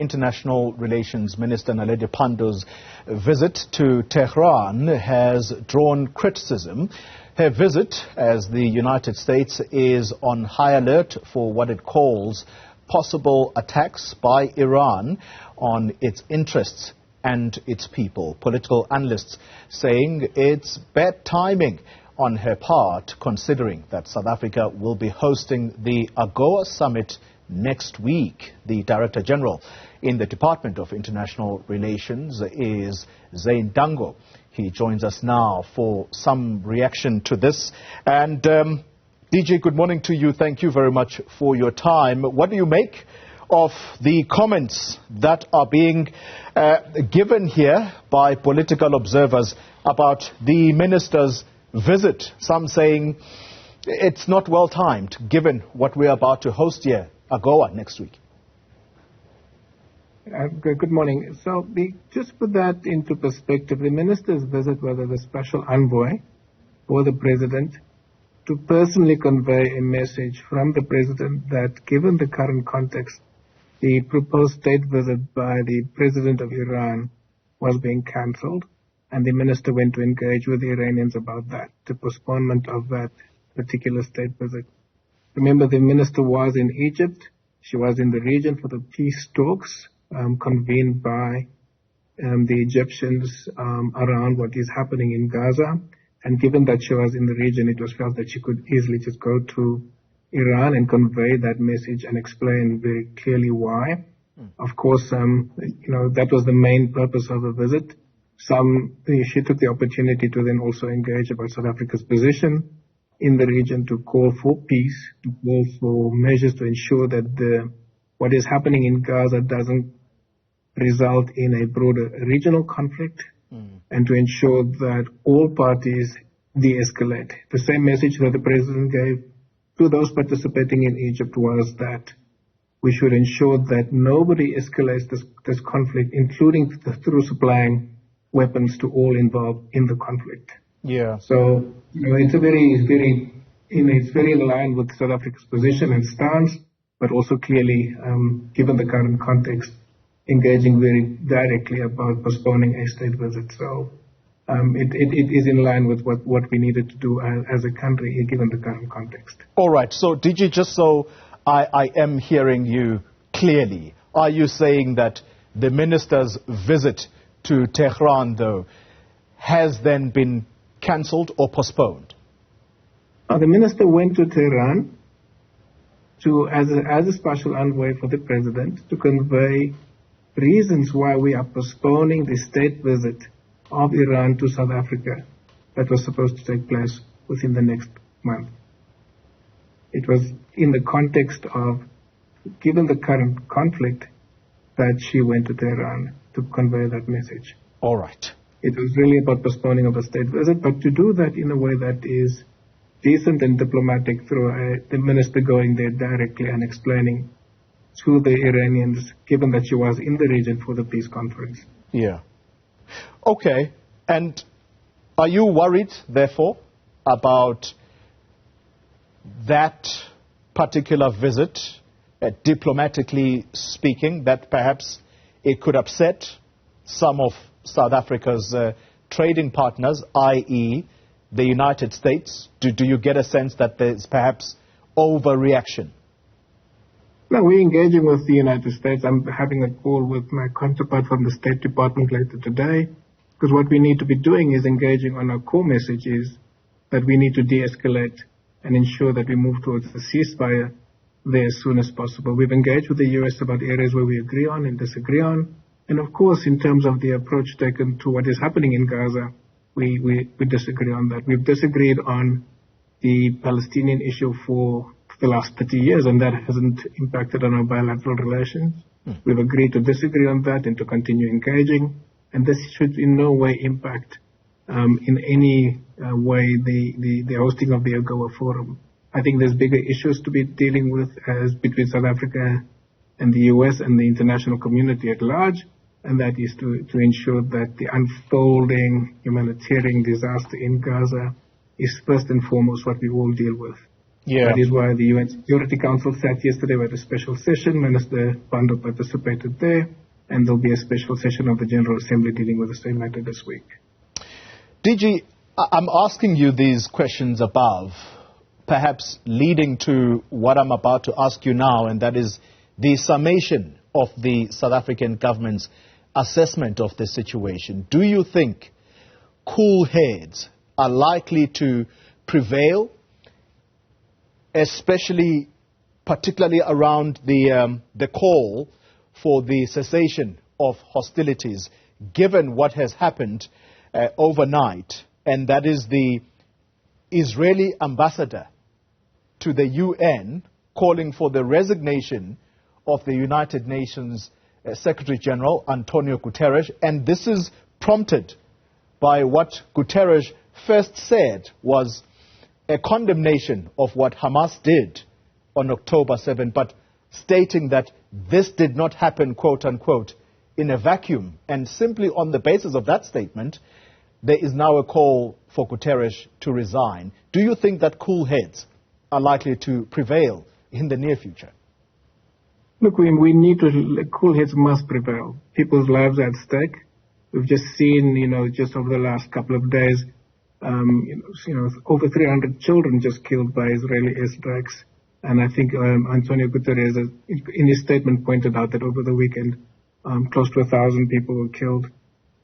International Relations Minister Naledi Pandor's visit to Tehran has drawn criticism. Her visit, as the United States is on high alert for what it calls possible attacks by Iran on its interests and its people. Political analysts saying it's bad timing on her part, considering that South Africa will be hosting the AGOA summit next week. The Director General in the Department of International Relations is Zane Dangor. He joins us now for some reaction to this. And DJ, good morning to you. Thank you very much for your time. What do you make of the comments that are being given here by political observers about the minister's visit? Some saying it's not well timed, given what we're about to host here, AGOA, next week. Good morning. So just put that into perspective. The minister's visit was as a special envoy for the president to personally convey a message from the president that, given the current context, the proposed state visit by the president of Iran was being cancelled, and the minister went to engage with the Iranians about that, the postponement of that particular state visit. Remember, the minister was in Egypt. She was in the region for the peace talks convened by the Egyptians around what is happening in Gaza. And given that she was in the region, it was felt that she could easily just go to Iran and convey that message and explain very clearly why. Of course, that was the main purpose of the visit. She took the opportunity to then also engage about South Africa's position in the region, to call for peace, to call for measures to ensure that what is happening in Gaza doesn't result in a broader regional conflict, and to ensure that all parties de-escalate. The same message that the president gave to those participating in Egypt was that we should ensure that nobody escalates this conflict, including through supplying weapons to all involved in the conflict. Yeah. So it's very in line with South Africa's position and stance, but also clearly, given the current context, engaging very directly about postponing a state visit. So it is in line with what we needed to do as a country, given the current context. All right. So, DG, just so I am hearing you clearly, are you saying that the minister's visit to Tehran, though, has then been cancelled or postponed? The minister went to Tehran as a special envoy for the president to convey reasons why we are postponing the state visit of Iran to South Africa that was supposed to take place within the next month. It was in the context of, given the current conflict, that she went to Tehran to convey that message. All right. It was really about postponing of a state visit, but to do that in a way that is decent and diplomatic, through the minister going there directly and explaining to the Iranians, given that she was in the region for the peace conference. Yeah. Okay. And are you worried, therefore, about that particular visit, diplomatically speaking, that perhaps it could upset some of South Africa's trading partners, i.e. the United States? Do you get a sense that there's perhaps overreaction? No, we're engaging with the United States. I'm having a call with my counterpart from the State Department later today, because what we need to be doing is engaging on our core message is that we need to de-escalate and ensure that we move towards the ceasefire there as soon as possible. We've engaged with the U.S. about areas where we agree on and disagree on. And of course, in terms of the approach taken to what is happening in Gaza, we disagree on that. We've disagreed on the Palestinian issue for the last 30 years, and that hasn't impacted on our bilateral relations. We've agreed to disagree on that and to continue engaging, and this should in no way impact in any way the hosting of the AGOA forum. I think there's bigger issues to be dealing with as between South Africa and the US and the international community at large, and that is to ensure that the unfolding humanitarian disaster in Gaza is first and foremost what we all deal with. Yeah. That is why the UN Security Council sat yesterday with a special session. Minister Pandor participated there, and there'll be a special session of the General Assembly dealing with the same matter this week. DG, I'm asking you these questions above, perhaps leading to what I'm about to ask you now, and that is the summation of the South African government's assessment of the situation. Do you think cool heads are likely to prevail, particularly around the call for the cessation of hostilities, given what has happened overnight, and that is the Israeli ambassador to the UN calling for the resignation of the United Nations Secretary General Antonio Guterres, and this is prompted by what Guterres first said was a condemnation of what Hamas did on October 7, but stating that this did not happen, quote unquote, in a vacuum. And simply on the basis of that statement, there is now a call for Guterres to resign. Do you think that cool heads are likely to prevail in the near future? Look, we need to, cool heads must prevail. People's lives are at stake. We've just seen, just over the last couple of days, over 300 children just killed by Israeli airstrikes. And I think Antonio Guterres, in his statement, pointed out that over the weekend, close to 1,000 people were killed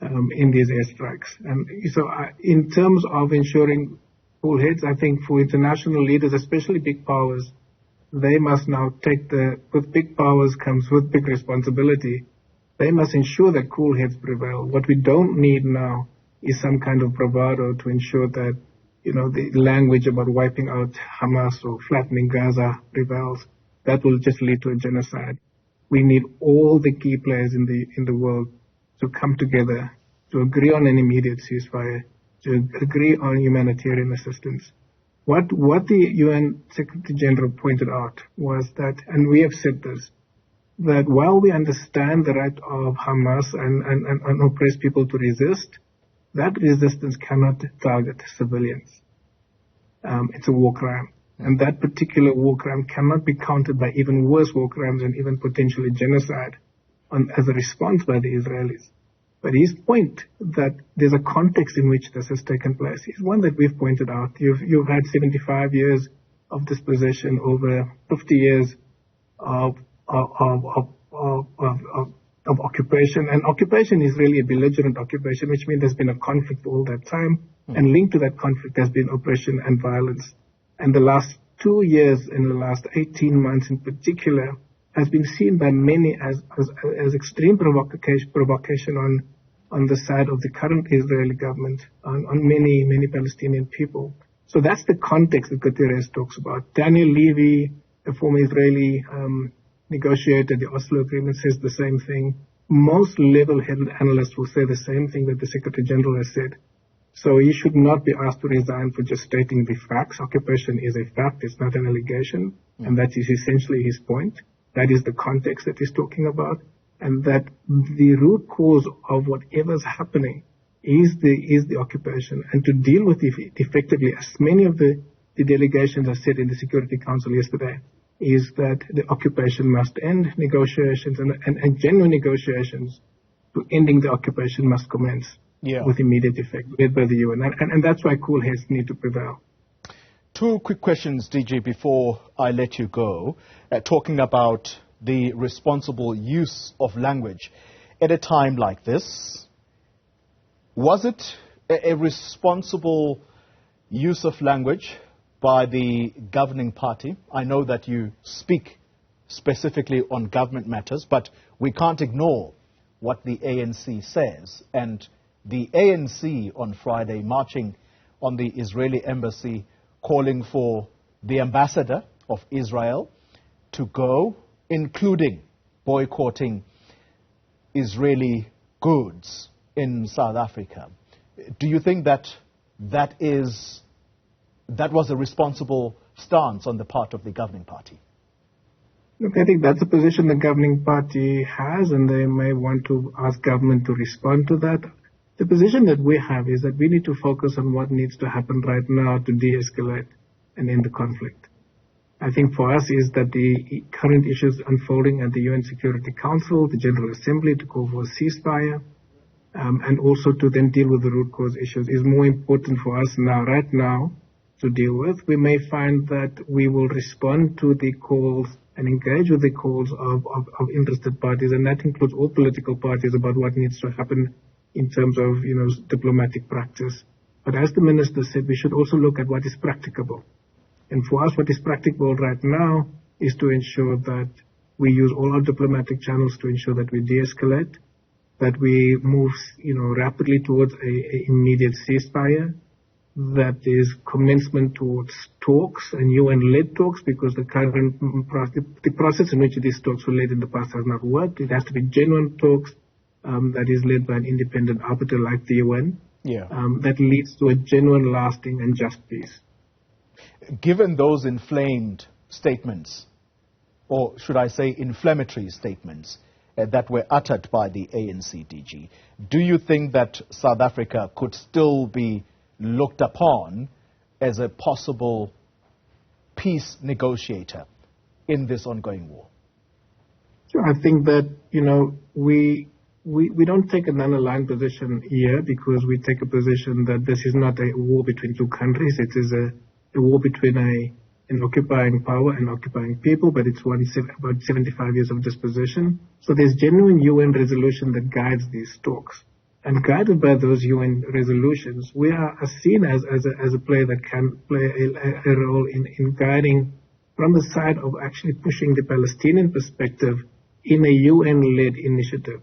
in these airstrikes. And so in terms of ensuring cool heads, I think for international leaders, especially big powers, they must now with big powers comes with big responsibility. They must ensure that cool heads prevail. What we don't need now is some kind of bravado to ensure that, the language about wiping out Hamas or flattening Gaza prevails. That will just lead to a genocide. We need all the key players in the world to come together, to agree on an immediate ceasefire, to agree on humanitarian assistance. What the UN Secretary General pointed out was that, and we have said this, that while we understand the right of Hamas and oppressed people to resist, that resistance cannot target civilians. It's a war crime. And that particular war crime cannot be countered by even worse war crimes and even potentially genocide as a response by the Israelis. But his point that there's a context in which this has taken place is one that we've pointed out. You've had 75 years of dispossession, over 50 years of occupation. And occupation is really a belligerent occupation, which means there's been a conflict all that time. And linked to that conflict has been oppression and violence. And the last 2 years, in the last 18 months in particular, has been seen by many as extreme provocation on the side of the current Israeli government, on many Palestinian people. So that's the context that Guterres talks about. Daniel Levy, a former Israeli negotiator, the Oslo Agreement, says the same thing. Most level-headed analysts will say the same thing that the Secretary General has said. So he should not be asked to resign for just stating the facts. Occupation is a fact, it's not an allegation, and that is essentially his point. That is the context that he's talking about, and that the root cause of whatever's happening is the occupation. And to deal with it effectively, as many of the delegations have said in the Security Council yesterday, is that the occupation must end. Negotiations and genuine negotiations to ending the occupation must commence with immediate effect, led by the UN. And that's why cool heads need to prevail. Two quick questions, DG, before I let you go. Talking about the responsible use of language at a time like this, was it a responsible use of language by the governing party? I know that you speak specifically on government matters, but we can't ignore what the ANC says. And the ANC on Friday marching on the Israeli embassy, calling for the ambassador of Israel to go, including boycotting Israeli goods in South Africa. Do you think that was a responsible stance on the part of the governing party? Look, I think that's a position the governing party has, and they may want to ask government to respond to that. The position that we have is that we need to focus on what needs to happen right now to de-escalate and end the conflict. I think for us is that the current issues unfolding at the UN Security Council, the General Assembly, to call for a ceasefire, and also to then deal with the root cause issues is more important for us right now to deal with. We may find that we will respond to the calls and engage with the calls of interested parties, and that includes all political parties, about what needs to happen in terms of, diplomatic practice. But as the Minister said, we should also look at what is practicable. And for us, what is practicable right now is to ensure that we use all our diplomatic channels to ensure that we de-escalate, that we move, rapidly towards a immediate ceasefire, that is commencement towards talks and UN-led talks, because the current the process in which these talks were led in the past has not worked. It has to be genuine talks that is led by an independent arbiter like the UN, that leads to a genuine, lasting and just peace. Given those inflamed statements, or should I say inflammatory statements, that were uttered by the ANC DG, do you think that South Africa could still be looked upon as a possible peace negotiator in this ongoing war? Sure. I think that, we don't take an unaligned position here, because we take a position that this is not a war between two countries. It is a war between an occupying power and occupying people, but it's about 75 years of disposition. So there's genuine UN resolution that guides these talks. And guided by those UN resolutions, we are seen as a player that can play a role in guiding from the side of actually pushing the Palestinian perspective in a UN-led initiative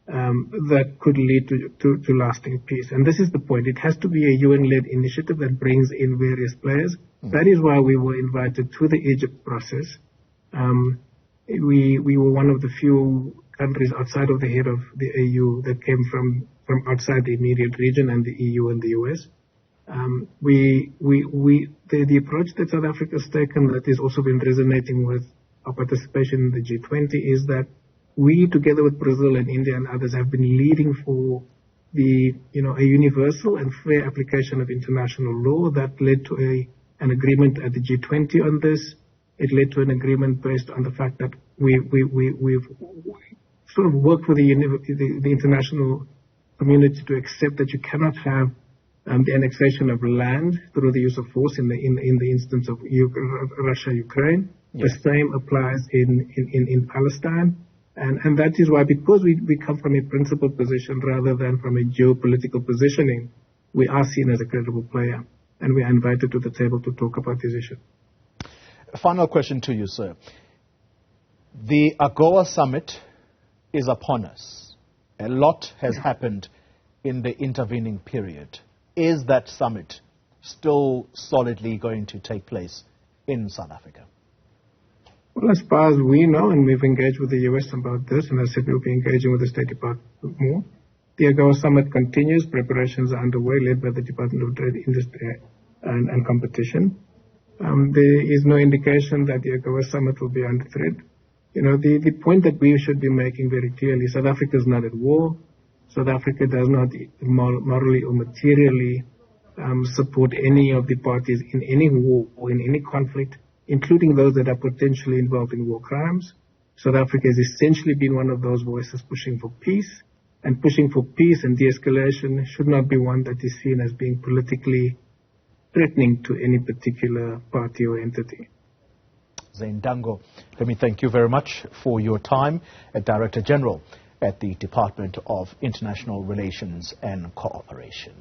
that could lead to lasting peace. And this is the point. It has to be a UN-led initiative that brings in various players. That is why we were invited to the Egypt process. We were one of the few countries outside of the head of the AU that came from outside the immediate region and the EU and the US. The approach that South Africa has taken, that has also been resonating with our participation in the G20, is that we, together with Brazil and India and others, have been leading for a universal and fair application of international law that led to an agreement at the G20 on this. It led to an agreement based on the fact that we've sort of worked with the international community to accept that you cannot have the annexation of land through the use of force in the instance of Russia-Ukraine. The same applies in Palestine. And that is why, because we come from a principled position rather than from a geopolitical positioning, we are seen as a credible player, and we are invited to the table to talk about this issue. Final question to you, sir. The AGOA summit is upon us. A lot has happened in the intervening period. Is that summit still solidly going to take place in South Africa? Well, as far as we know, and we've engaged with the US about this, and I said we'll be engaging with the State Department more, the AGOA summit continues. Preparations are underway, led by the Department of Trade, Industry and Competition. There is no indication that the AGOA summit will be under threat. The point that we should be making very clearly, South Africa is not at war. South Africa does not morally or materially support any of the parties in any war or in any conflict, including those that are potentially involved in war crimes. South Africa has essentially been one of those voices pushing for peace, and pushing for peace and de-escalation should not be one that is seen as being politically threatening to any particular party or entity. Zane Dangor, let me thank you very much for your time, Director General at the Department of International Relations and Cooperation.